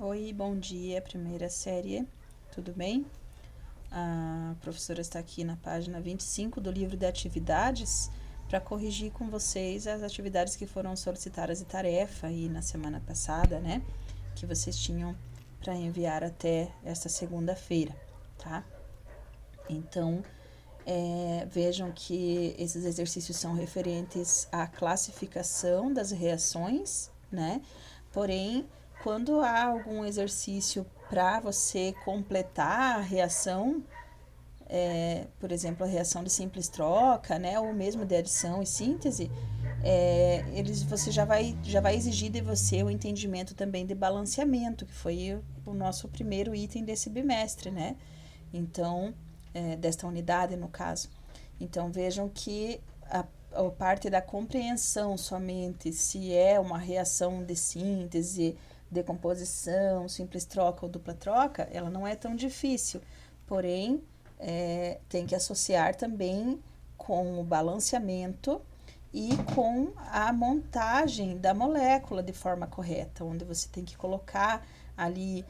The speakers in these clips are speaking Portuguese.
Oi, bom dia, primeira série, tudo bem? A professora está aqui na página 25 do livro de atividades para corrigir com vocês as atividades que foram solicitadas de tarefa aí na semana passada, né? Que vocês tinham para enviar até esta segunda-feira, tá? Então, vejam que esses exercícios são referentes à classificação das reações, né? Porém, quando há algum exercício para você completar a reação, por exemplo, a reação de simples troca, né? Ou mesmo de adição e síntese, você já vai exigir de você o entendimento também de balanceamento, que foi o nosso primeiro item desse bimestre, né? Então, desta unidade, no caso. Então, vejam que a parte da compreensão somente se é uma reação de síntese, decomposição, simples troca ou dupla troca, ela não é tão difícil. Porém, tem que associar também com o balanceamento e com a montagem da molécula de forma correta, onde você tem que colocar ali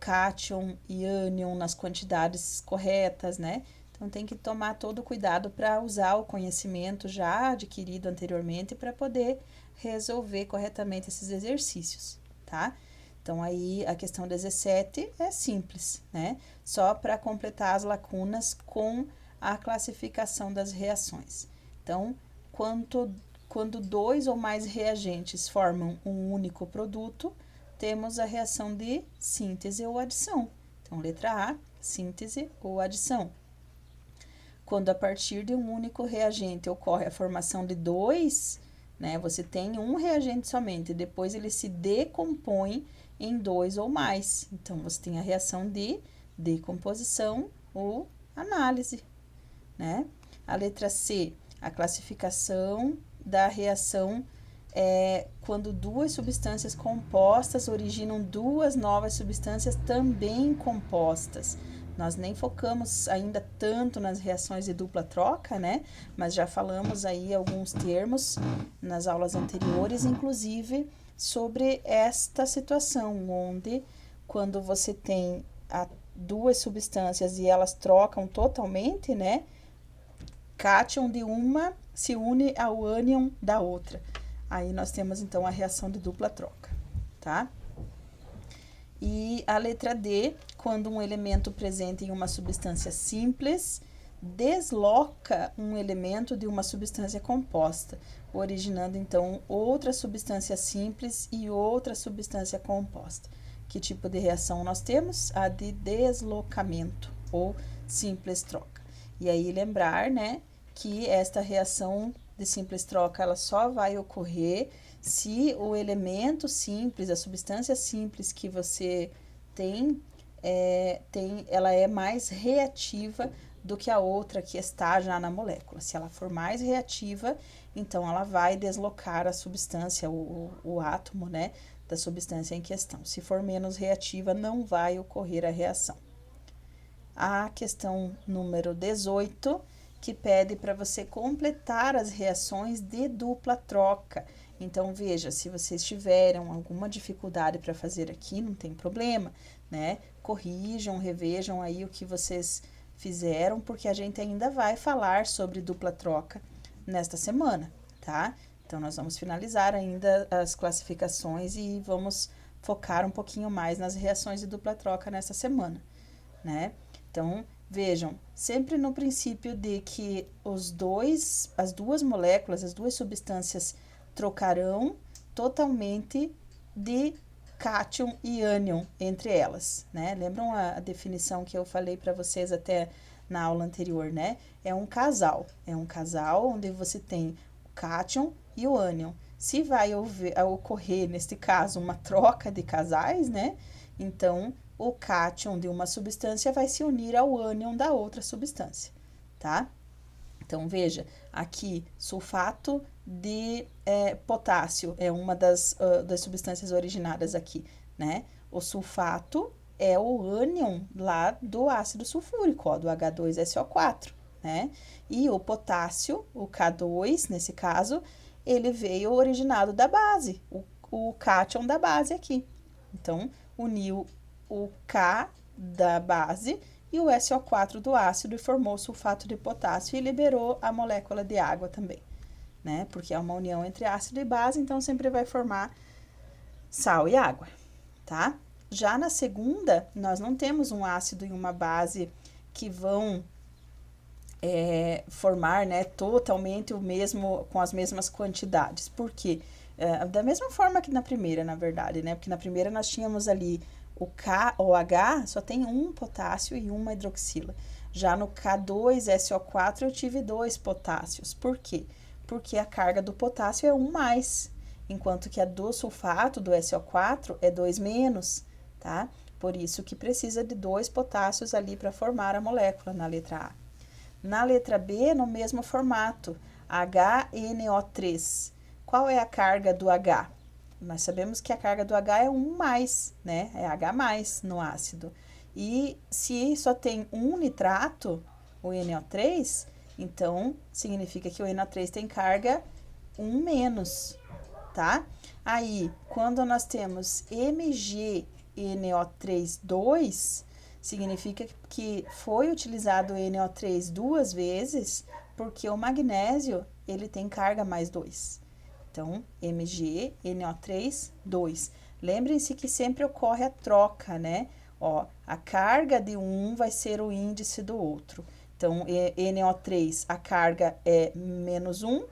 cátion e ânion nas quantidades corretas, né? Então tem que tomar todo o cuidado para usar o conhecimento já adquirido anteriormente para poder resolver corretamente esses exercícios, tá? Então aí a questão 17 é simples, né? Só para completar as lacunas com a classificação das reações. Então, quando dois ou mais reagentes formam um único produto, temos a reação de síntese ou adição. Então, letra A, síntese ou adição. Quando a partir de um único reagente ocorre a formação de dois, né, você tem um reagente somente, depois ele se decompõe em dois ou mais. Então, você tem a reação de decomposição ou análise, né? A letra C, a classificação da reação quando duas substâncias compostas originam duas novas substâncias também compostas. Nós nem focamos ainda tanto nas reações de dupla troca, né? Mas já falamos aí alguns termos nas aulas anteriores, inclusive sobre esta situação, onde quando você tem duas substâncias e elas trocam totalmente, né? Cátion de uma se une ao ânion da outra. Aí nós temos então a reação de dupla troca, tá? E a letra D, quando um elemento presente em uma substância simples desloca um elemento de uma substância composta, originando então outra substância simples e outra substância composta. Que tipo de reação nós temos? A de deslocamento ou simples troca. E aí lembrar, né, que esta reação de simples troca ela só vai ocorrer se o elemento simples, a substância simples que você tem, ela é mais reativa do que a outra que está já na molécula. Se ela for mais reativa, então ela vai deslocar a substância, o átomo, né, da substância em questão. Se for menos reativa, não vai ocorrer a reação. A questão número 18, que pede para você completar as reações de dupla troca. Então, veja, se vocês tiveram alguma dificuldade para fazer aqui, não tem problema, né? Corrijam, revejam aí o que vocês fizeram, porque a gente ainda vai falar sobre dupla troca nesta semana, tá? Então, nós vamos finalizar ainda as classificações e vamos focar um pouquinho mais nas reações de dupla troca nessa semana, né? Então, vejam, sempre no princípio de que as duas moléculas, as duas substâncias trocarão totalmente de cátion e ânion entre elas, né? Lembram a definição que eu falei para vocês até na aula anterior, né? É um casal onde você tem o cátion e o ânion. Se vai ocorrer, neste caso, uma troca de casais, né? Então, o cátion de uma substância vai se unir ao ânion da outra substância, tá? Então, veja, aqui, sulfato de potássio é uma das substâncias originadas aqui, né? O sulfato é o ânion lá do ácido sulfúrico, ó, do H2SO4, né? E o potássio, o K2, nesse caso, ele veio originado da base, o cátion da base aqui. Então, uniu o K da base e o SO4 do ácido e formou sulfato de potássio e liberou a molécula de água também, né? Porque é uma união entre ácido e base, então sempre vai formar sal e água, tá? Já na segunda, nós não temos um ácido e uma base que vão formar, né, totalmente o mesmo, com as mesmas quantidades. Por quê? Da mesma forma que na primeira, na verdade, né? Porque na primeira nós tínhamos ali o KOH, só tem um potássio e uma hidroxila. Já no K2SO4 eu tive 2 potássios. Por quê? Porque a carga do potássio é 1+, enquanto que a do sulfato, do SO4, é 2-, tá? Por isso que precisa de 2 potássios ali para formar a molécula na letra A. Na letra B, no mesmo formato, HNO3. Qual é a carga do H? Nós sabemos que a carga do H é 1+, né? É H+ no ácido. E se só tem um nitrato, o NO3, então significa que o NO3 tem carga 1-, tá? Aí, quando nós temos MgNO3,2, significa que foi utilizado o NO3 2 vezes, porque o magnésio, ele tem carga mais 2. Então, MgNO3, 2. Lembrem-se que sempre ocorre a troca, né? Ó, a carga de um vai ser o índice do outro. Então, NO3, a carga é -1,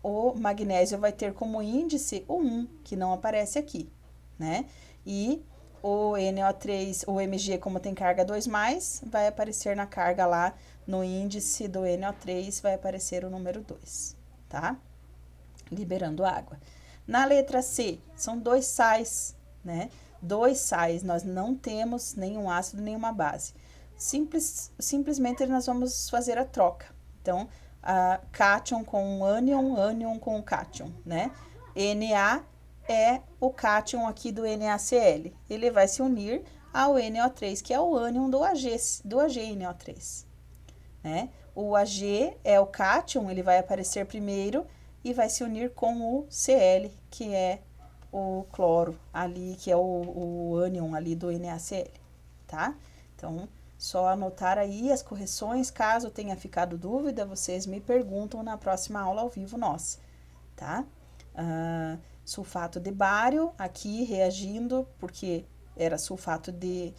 o magnésio vai ter como índice o 1, que não aparece aqui, né? E o NO3, o Mg, como tem carga 2+, vai aparecer na carga lá, no índice do NO3, vai aparecer o número 2, tá? Liberando água. Na letra C, são 2 sais, né? 2 sais, nós não temos nenhum ácido, nenhuma base. Simplesmente nós vamos fazer a troca. Então, cátion com o ânion, ânion com o cátion, né? Na é o cátion aqui do NaCl. Ele vai se unir ao NO3, que é o ânion do AgNO3, né? O Ag é o cátion, ele vai aparecer primeiro e vai se unir com o Cl, que é o cloro ali, que é o ânion ali do NaCl, tá? Então, só anotar aí as correções, caso tenha ficado dúvida, vocês me perguntam na próxima aula ao vivo nossa, tá? Sulfato de bário, aqui reagindo, porque era sulfato de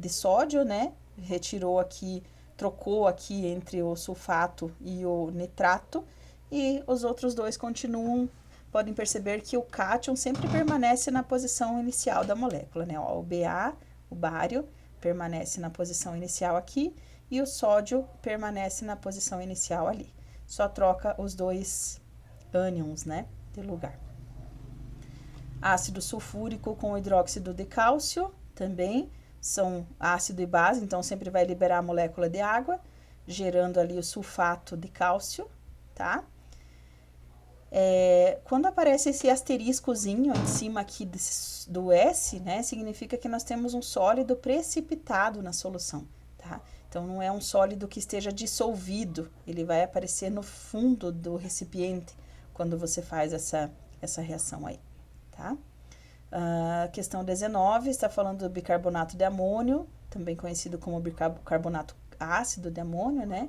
sódio, né? Retirou aqui, trocou aqui entre o sulfato e o nitrato, e os outros dois continuam. Podem perceber que o cátion sempre permanece na posição inicial da molécula, né? Ó, o Ba, o bário, permanece na posição inicial aqui, e o sódio permanece na posição inicial ali. Só troca os dois ânions, né, de lugar. Ácido sulfúrico com hidróxido de cálcio, também são ácido e base, então sempre vai liberar a molécula de água, gerando ali o sulfato de cálcio, tá? Quando aparece esse asteriscozinho em cima aqui do S, né, significa que nós temos um sólido precipitado na solução, tá? Então, não é um sólido que esteja dissolvido, ele vai aparecer no fundo do recipiente quando você faz essa reação aí, tá? Questão 19, está falando do bicarbonato de amônio, também conhecido como bicarbonato ácido de amônio, né?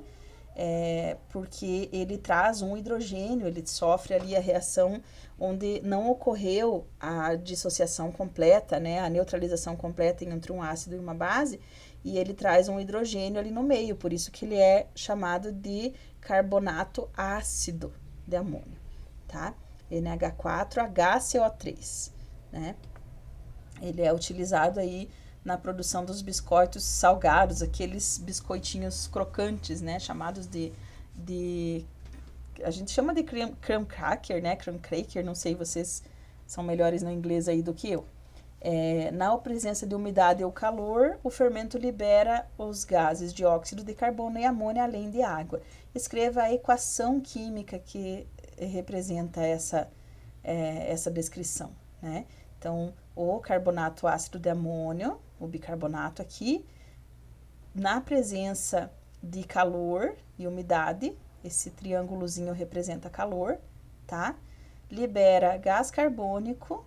Porque ele traz um hidrogênio, ele sofre ali a reação onde não ocorreu a dissociação completa, né, a neutralização completa entre um ácido e uma base, e ele traz um hidrogênio ali no meio, por isso que ele é chamado de carbonato ácido de amônio, tá? NH4HCO3, né? Ele é utilizado aí na produção dos biscoitos salgados, aqueles biscoitinhos crocantes, né, chamados de a gente chama de creme cracker, né, creme cracker, não sei, vocês são melhores no inglês aí do que eu. Na presença de umidade ou calor, o fermento libera os gases dióxido de carbono e amônio, além de água. Escreva a equação química que representa essa descrição, né? Então, o carbonato ácido de amônio, o bicarbonato aqui, na presença de calor e umidade, esse triângulozinho representa calor, tá? Libera gás carbônico,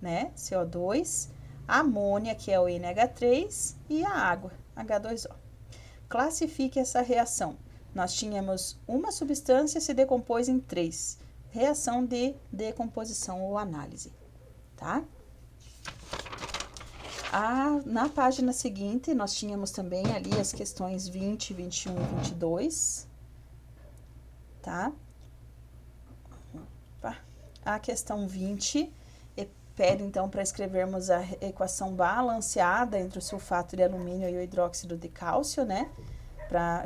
né, CO2, a amônia, que é o NH3, e a água, H2O. Classifique essa reação. Nós tínhamos uma substância se decompôs em 3. Reação de decomposição ou análise, tá? Na página seguinte, nós tínhamos também ali as questões 20, 21 e 22, tá? A questão 20 pede, então, para escrevermos a equação balanceada entre o sulfato de alumínio e o hidróxido de cálcio, né?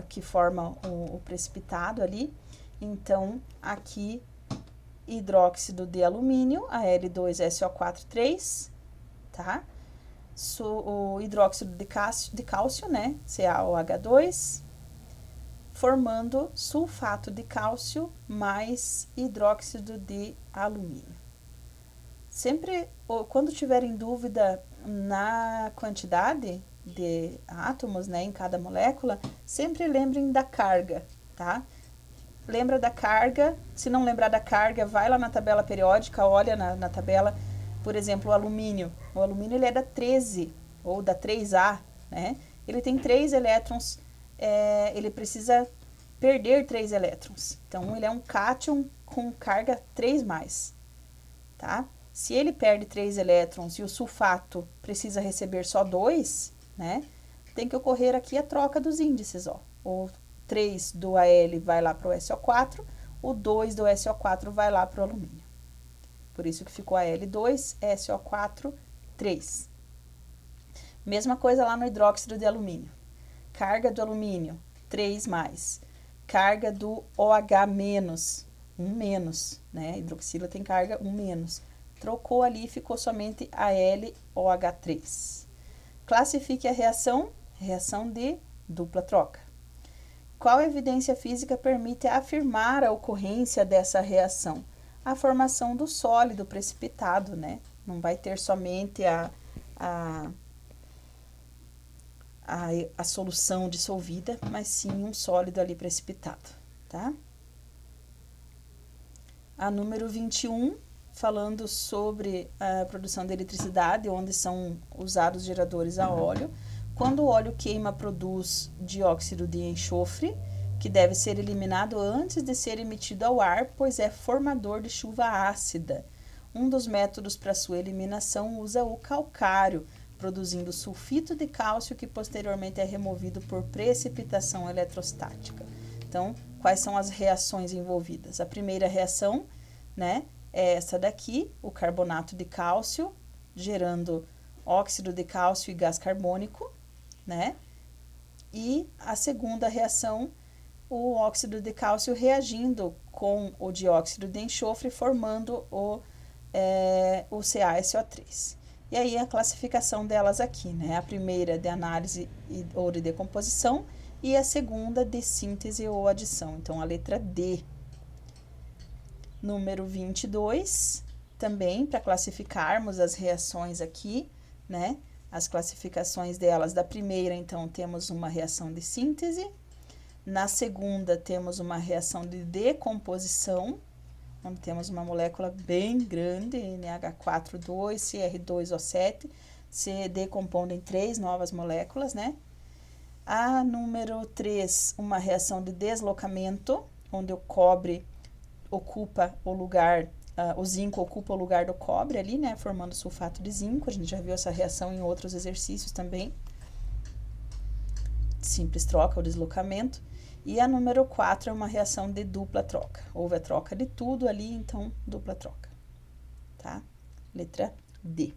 Que forma o precipitado ali. Então, aqui, hidróxido de alumínio, Al2SO4,3, tá? O hidróxido de cálcio, né? CaOH2, formando sulfato de cálcio mais hidróxido de alumínio. Sempre, quando tiverem dúvida na quantidade de átomos, né, em cada molécula, sempre lembrem da carga, tá? Lembra da carga, se não lembrar da carga, vai lá na tabela periódica, olha na tabela, por exemplo, o alumínio. O alumínio, ele é da 13, ou da 3A, né? Ele tem 3 elétrons, ele precisa perder 3 elétrons. Então, ele é um cátion com carga 3+, tá? Se ele perde 3 elétrons e o sulfato precisa receber só 2, né? Tem que ocorrer aqui a troca dos índices, ó. O 3 do Al vai lá para o SO4, o 2 do SO4 vai lá para o alumínio. Por isso que ficou Al2, SO4, 3. Mesma coisa lá no hidróxido de alumínio. Carga do alumínio, 3+. Carga do OH-, 1-, né? Hidroxila tem carga 1-. Trocou ali e ficou somente AlOH3. Classifique a reação de dupla troca. Qual evidência física permite afirmar a ocorrência dessa reação? A formação do sólido precipitado, né? Não vai ter somente a solução dissolvida, mas sim um sólido ali precipitado, tá? A número 21, falando sobre a produção de eletricidade, onde são usados geradores a óleo. Quando o óleo queima, produz dióxido de enxofre, que deve ser eliminado antes de ser emitido ao ar, pois é formador de chuva ácida. Um dos métodos para sua eliminação usa o calcário, produzindo sulfito de cálcio, que posteriormente é removido por precipitação eletrostática. Então, quais são as reações envolvidas? A primeira reação, né, é essa daqui, o carbonato de cálcio, gerando óxido de cálcio e gás carbônico, né? E a segunda reação, o óxido de cálcio reagindo com o dióxido de enxofre, formando o CaSO3. E aí a classificação delas aqui, né? A primeira de análise ou de decomposição e a segunda de síntese ou adição. Então, a letra D. Número 22, também para classificarmos as reações aqui, né? As classificações delas, da primeira, então, temos uma reação de síntese. Na segunda, temos uma reação de decomposição, onde temos uma molécula bem grande, NH4,2, Cr2O7, se decompondo em 3 novas moléculas, né? A número 3, uma reação de deslocamento, onde o cobre ocupa o lugar, o zinco ocupa o lugar do cobre ali, né? Formando sulfato de zinco. A gente já viu essa reação em outros exercícios também. Simples troca ou deslocamento. E a número 4 é uma reação de dupla troca. Houve a troca de tudo ali, então, dupla troca. Tá? Letra D.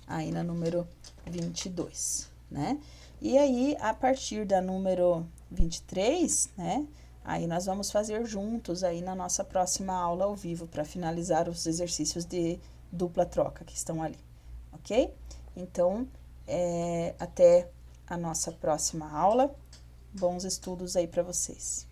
Aí na número 22, né? E aí, a partir da número 23, né? Aí nós vamos fazer juntos aí na nossa próxima aula ao vivo para finalizar os exercícios de dupla troca que estão ali, ok? Então, até a nossa próxima aula. Bons estudos aí para vocês.